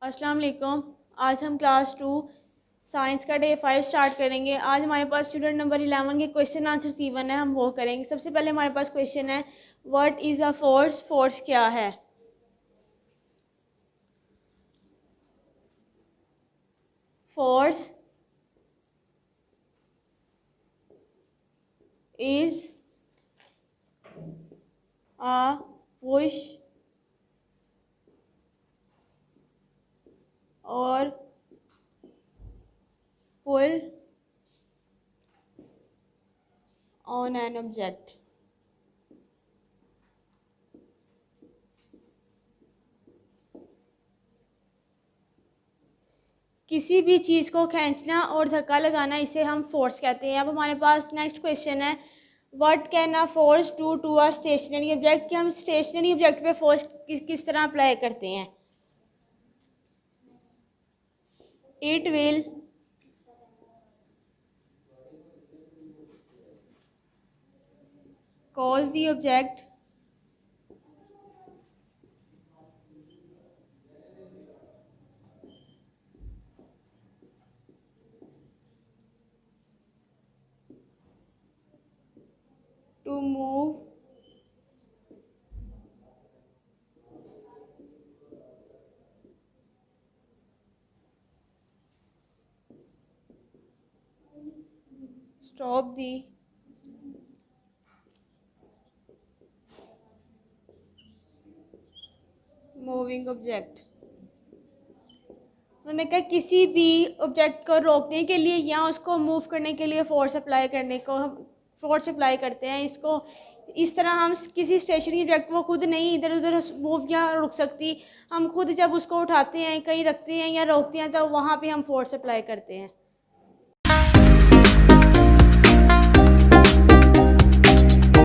अस्सलाम वालेकुम। आज हम क्लास 2 साइंस का डे 5 स्टार्ट करेंगे। आज हमारे पास स्टूडेंट नंबर 11 के क्वेश्चन आंसर C1 है, हम वो करेंगे। सबसे पहले हमारे पास क्वेश्चन है, what is a force? Force क्या है? फोर्स इज़ अ पुश और पुल ऑन एन ऑब्जेक्ट। किसी भी चीज़ को खींचना और धक्का लगाना, इसे हम फोर्स कहते हैं। अब हमारे पास नेक्स्ट क्वेश्चन है, what can a force do to a stationary object? कि हम स्टेशनरी ऑब्जेक्ट पे फोर्स किस तरह अप्लाई करते हैं। It will cause the object to move stop the moving object. उन्होंने कहा किसी भी ऑब्जेक्ट को रोकने के लिए या उसको मूव करने के लिए फोर्स अप्लाई करने को हम फोर्स अप्लाई करते हैं। इसको इस तरह हम किसी स्टेशनरी ऑब्जेक्ट वो खुद नहीं इधर उधर मूव या रुक सकती, हम खुद जब उसको उठाते हैं, कहीं रखते हैं या रोकते हैं, तो वहाँ पे हम फोर्स अप्लाई करते हैं।